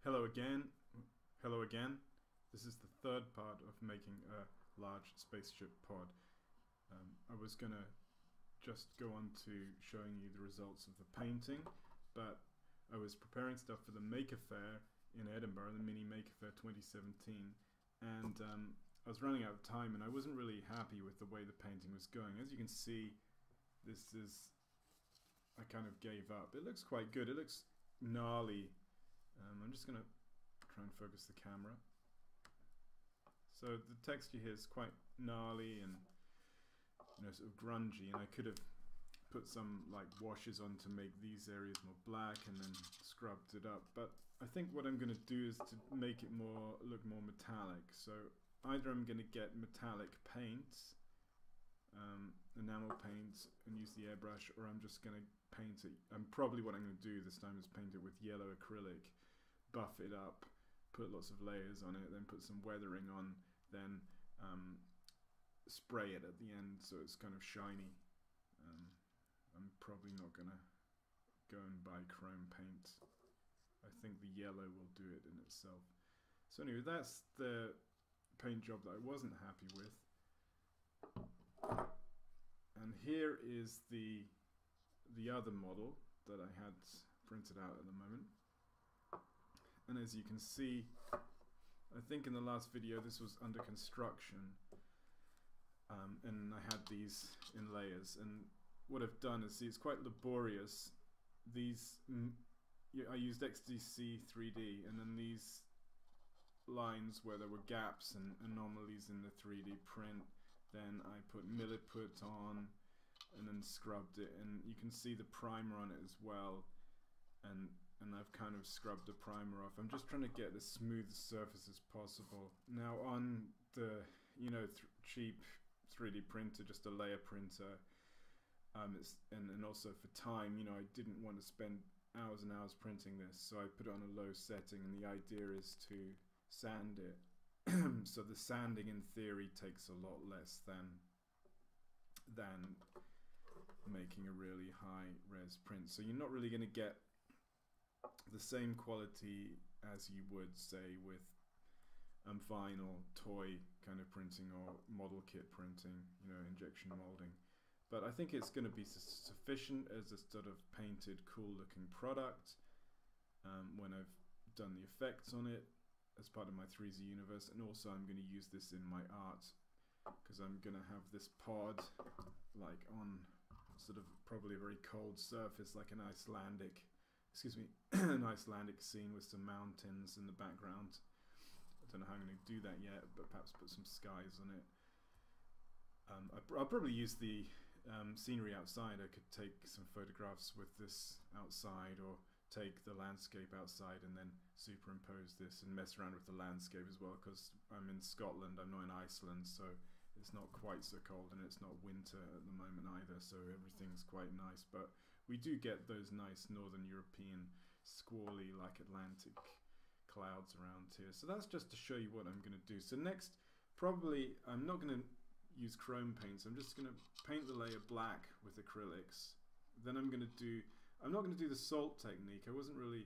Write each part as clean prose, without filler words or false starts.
Hello again. Hello again. This is the third part of making a large spaceship pod. I was gonna just go on to showing you the results of the painting, but I was preparing stuff for the Maker Faire in Edinburgh, the Mini Maker Faire 2017, and I was running out of time and I wasn't really happy with the way the painting was going. As you can see, I kind of gave up. It looks quite good. It looks gnarly. I'm just going to try and focus the camera. So the texture here is quite gnarly and sort of grungy, and I could have put some like washes on to make these areas more black and then scrubbed it up. But I think what I'm going to do is to make it look more metallic. So either I'm going to get metallic paints, enamel paints, and use the airbrush, or I'm just going to paint it. And probably what I'm going to do this time is paint it with yellow acrylic, buff it up, put lots of layers on it, then put some weathering on, then spray it at the end so it's kind of shiny. I'm probably not going to go and buy chrome paint. I think the yellow will do it in itself. So anyway, that's the paint job that I wasn't happy with. And here is the other model that I had printed out at the moment. And as you can see, I think in the last video this was under construction, and I had these in layers. And what I've done is, see, it's quite laborious. I used XDC 3D, and then these lines where there were gaps and anomalies in the 3D print, then I put milliput on and then scrubbed it, and you can see the primer on it as well, and I've kind of scrubbed the primer off. I'm just trying to get the smoothest surface as possible. Now on the cheap 3D printer, just a layer printer, and also for time, I didn't want to spend hours and hours printing this, so I put it on a low setting, and the idea is to sand it. So the sanding in theory takes a lot less than making a really high res print. So you're not really going to get the same quality as you would, say, with vinyl toy kind of printing or model kit printing, injection molding. But I think it's going to be sufficient as a sort of painted, cool looking product when I've done the effects on it as part of my 3Z universe. And also I'm going to use this in my art, because I'm going to have this pod like on sort of probably a very cold surface, like an Icelandic, an Icelandic scene with some mountains in the background. I don't know how I'm going to do that yet, but perhaps put some skies on it. I'll probably use the scenery outside. I could take some photographs with this outside, or take the landscape outside and then superimpose this and mess around with the landscape as well, because I'm in Scotland, I'm not in Iceland, so it's not quite so cold, and it's not winter at the moment either, so everything's quite nice. But we do get those nice northern European squally, like Atlantic clouds around here. So that's just to show you what I'm going to do. So next, probably I'm not going to use chrome paints. I'm just going to paint the layer black with acrylics. Then I'm not going to do the salt technique. I wasn't really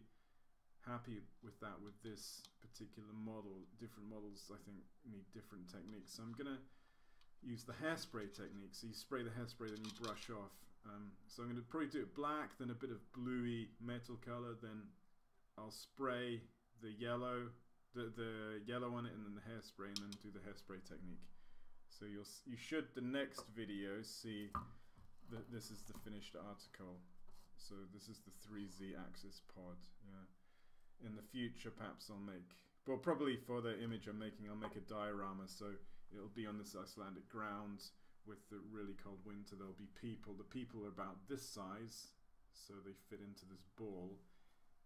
happy with that with this particular model. Different models, I think, need different techniques. So I'm going to use the hairspray technique. So you spray the hairspray, then you brush off. So I'm going to probably do it black, then a bit of bluey metal color, then I'll spray the yellow, the yellow on it, and then the hairspray, and then do the hairspray technique. So you should, the next video, see that this is the finished article. So this is the 3Z axis pod. Yeah. In the future, perhaps I'll make, well, probably for the image I'm making, I'll make a diorama. So it'll be on this Icelandic ground with the really cold winter. There'll be people. The people are about this size, so they fit into this ball.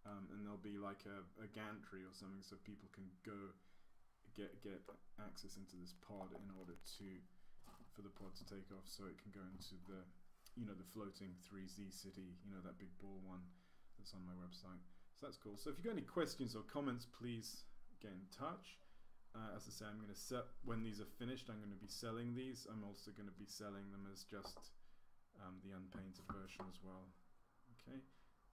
And there'll be like a gantry or something, so people can go get access into this pod in order for the pod to take off, so it can go into the the floating 3Z city, that big ball one that's on my website. So that's cool. So if you've got any questions or comments, please get in touch. As I say, I'm going to set, when these are finished, I'm going to be selling these. I'm also going to be selling them as just the unpainted version as well. Okay.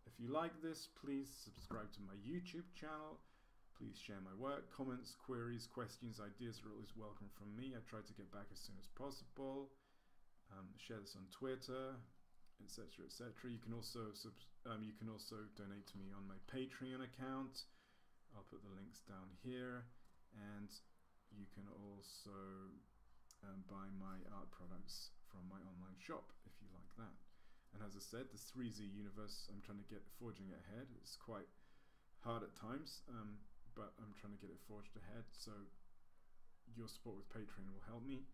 If you like this, please subscribe to my YouTube channel. Please share my work. Comments, queries, questions, ideas are always welcome from me. I try to get back as soon as possible. Share this on Twitter, etc., etc. You can also donate to me on my Patreon account. I'll put the links down here, and you can also buy my art products from my online shop if you like that. And as I said, the 3Z universe, I'm trying to get forging it ahead. It's quite hard at times, but I'm trying to get it forged ahead. So your support with Patreon will help me.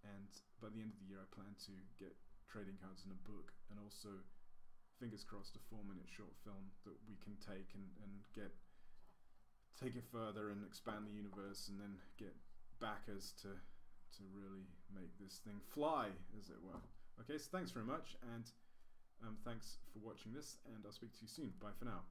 And by the end of the year, I plan to get trading cards and a book, and also, fingers crossed, a 4-minute short film that we can take and take it further and expand the universe, and then get backers to really make this thing fly, as it were. Okay, so thanks very much, and thanks for watching this, and I'll speak to you soon. Bye for now.